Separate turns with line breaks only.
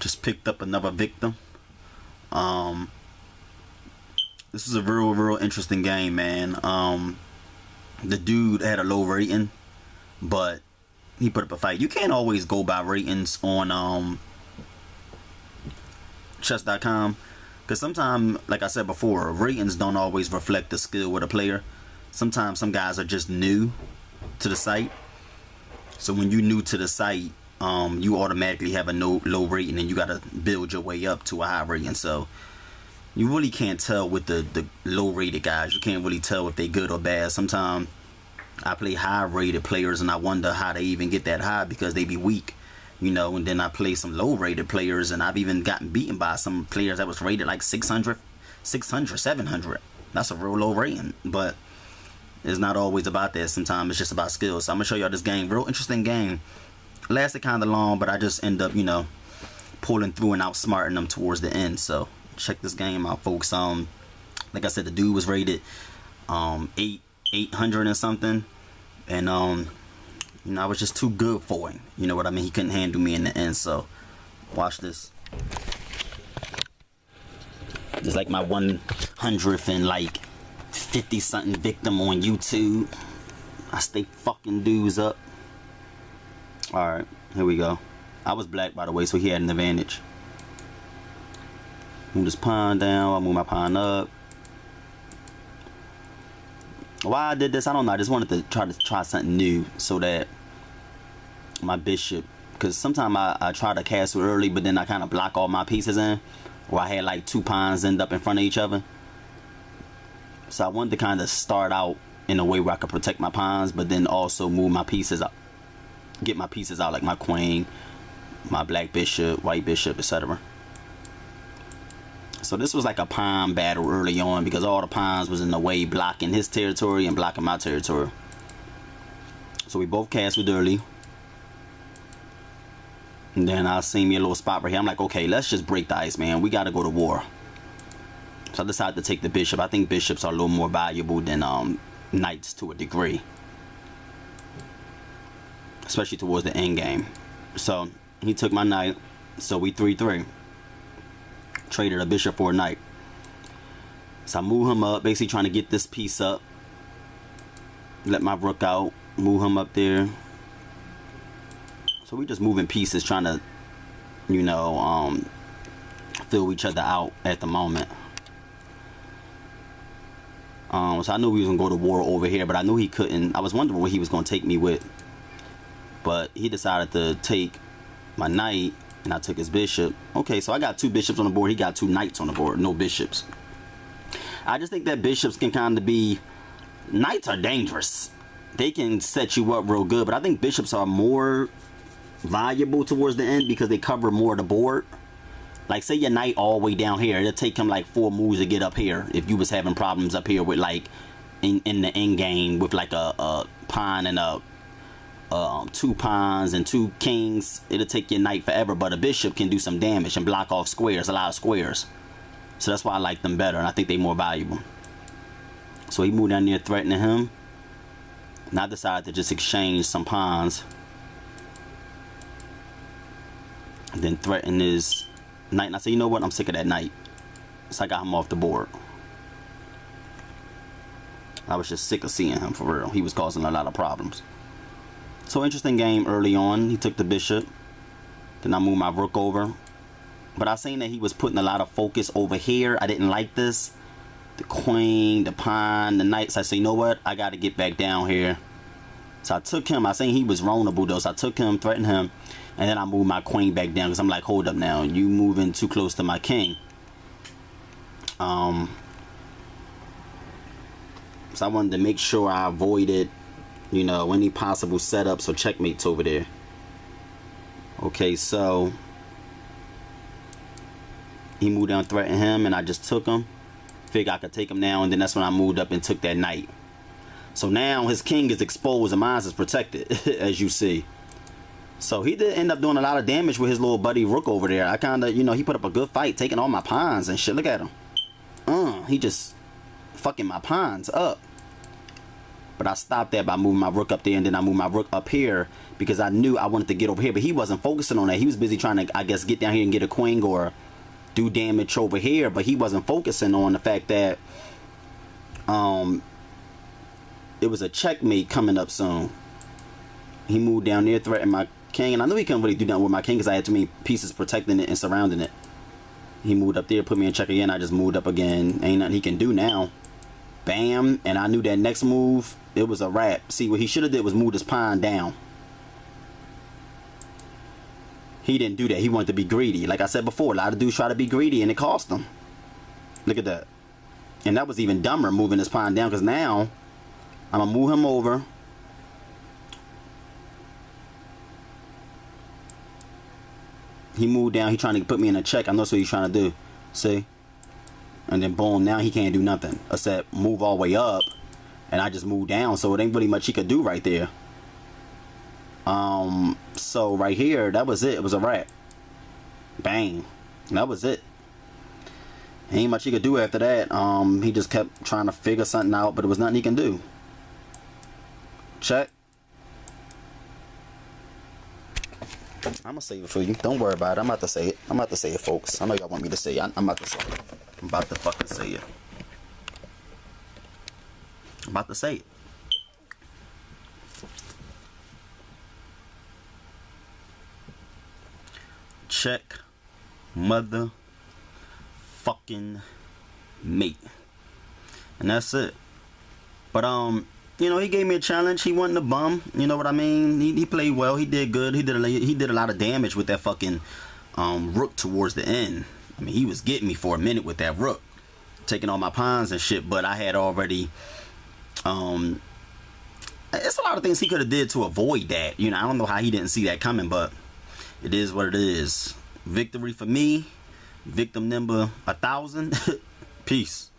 Just picked up another victim. This is a real interesting game, man. The dude had a low rating, but he put up a fight. You can't always go by ratings on chess.com, because sometimes, like I said before, ratings don't always reflect the skill with a player. Sometimes some guys are just new to the site, so when you're new to the site, you automatically have a low rating, and you got to build your way up to a high rating. So you really can't tell with the low rated guys. You can't really tell if they good or bad. Sometimes I play high rated players and I wonder how they even get that high, because they be weak, you know. And then I play some low rated players, and I've even gotten beaten by some players that was rated like 600, 700. That's a real low rating, but it's not always about that. Sometimes it's just about skills. So I'm gonna show y'all this game. Real interesting game. Lasted kind of long, but I just end up, you know, pulling through and outsmarting them towards the end. So check this game out, folks. Like I said, the dude was rated 800 and something, and you know, I was just too good for him. You know what I mean? He couldn't handle me in the end. So watch this. It's like my 100th and like 50 something victim on YouTube. I stay fucking dudes up. Alright, here we go. I was black, by the way, so he had an advantage. Move this pawn down. I move my pawn up. Why I did this, I don't know. I just wanted to try something new, so that my bishop, because sometimes I try to castle early, but then I kind of block all my pieces in, or I had like 2 pawns end up in front of each other. So I wanted to kind of start out in a way where I could protect my pawns, but then also move my pieces up, get my pieces out, like my queen, my black bishop, white bishop, etc. So this was like a pawn battle early on, because all the pawns was in the way, blocking his territory and blocking my territory. So we both castled early, and then I seen me a little spot right here. I'm like, okay, let's just break the ice, man. We got to go to war. So I decided to take the bishop. I think bishops are a little more valuable than knights to a degree, especially towards the end game. So he took my knight, so we 3-3. Traded a bishop for a knight. So I move him up, basically trying to get this piece up. Let my rook out, move him up there. So we just moving pieces, trying to, you know, fill each other out at the moment. So I knew we was gonna go to war over here, but I knew he couldn't. I was wondering what he was gonna take me with, but he decided to take my knight, and I took his bishop. Okay, so I got 2 bishops on the board. He got 2 knights on the board. No bishops. I just think that bishops can kind of be... Knights are dangerous. They can set you up real good. But I think bishops are more valuable towards the end, because they cover more of the board. Like, say your knight all the way down here. It'll take him like 4 moves to get up here. If you was having problems up here with, like, in the end game with like a pawn and a... 2 pawns and 2 kings, it'll take your knight forever. But a bishop can do some damage and block off squares, a lot of squares. So that's why I like them better, and I think they're more valuable. So he moved down there threatening him, and I decided to just exchange some pawns, and then threaten his knight. And I said, you know what, I'm sick of that knight. So I got him off the board. I was just sick of seeing him, for real. He was causing a lot of problems. So interesting game early on. He took the bishop. Then I moved my rook over. But I seen that he was putting a lot of focus over here. I didn't like this. The queen, the pawn, the knight. So I said, you know what? I got to get back down here. So I took him. I seen he was vulnerable though. So I took him, threatened him. And then I moved my queen back down, because I'm like, hold up now. You moving too close to my king. So I wanted to make sure I avoided, you know, any possible setups or checkmates over there. Okay, so he moved down, threatened him, and I just took him. Figured I could take him now, and then that's when I moved up and took that knight. So now his king is exposed and mine is protected, as you see. So he did end up doing a lot of damage with his little buddy rook over there. I kind of, you know, he put up a good fight, taking all my pawns and shit. Look at him. He just fucking my pawns up. But I stopped that by moving my rook up there, and then I moved my rook up here because I knew I wanted to get over here. But he wasn't focusing on that. He was busy trying to, I guess, get down here and get a queen or do damage over here. But he wasn't focusing on the fact that it was a checkmate coming up soon. He moved down there, threatened my king, and I knew he couldn't really do nothing with my king because I had too many pieces protecting it and surrounding it. He moved up there, put me in check again. I just moved up again. Ain't nothing he can do now. Bam. And I knew that next move, it was a wrap. See, what he should have did was move his pawn down. He didn't do that. He wanted to be greedy. Like I said before, a lot of dudes try to be greedy, and it cost them. Look at that. And that was even dumber, moving his pawn down, because now I'm going to move him over. He moved down. He trying to put me in a check. I know that's what he's trying to do. See? And then boom, now he can't do nothing except move all the way up. And I just moved down. So it ain't really much he could do right there. So right here, that was it. It was a wrap. Bang. That was it. Ain't much he could do after that. He just kept trying to figure something out, but it was nothing he can do. Check. I'm gonna save it for you. Don't worry about it. I'm about to say it. I'm about to say it, folks. I know y'all want me to say it. I'm about to say it. I'm about to fucking say it. I'm about to say it. Check motherfucking mate. And that's it. But you know, he gave me a challenge. He wasn't a bum. You know what I mean? He played well. He did good. He did a lot of damage with that fucking rook towards the end. I mean, he was getting me for a minute with that rook, taking all my pawns and shit. But I had already it's a lot of things he could have did to avoid that. You know, I don't know how he didn't see that coming, but it is what it is. Victory for me. Victim number 1,000. Peace.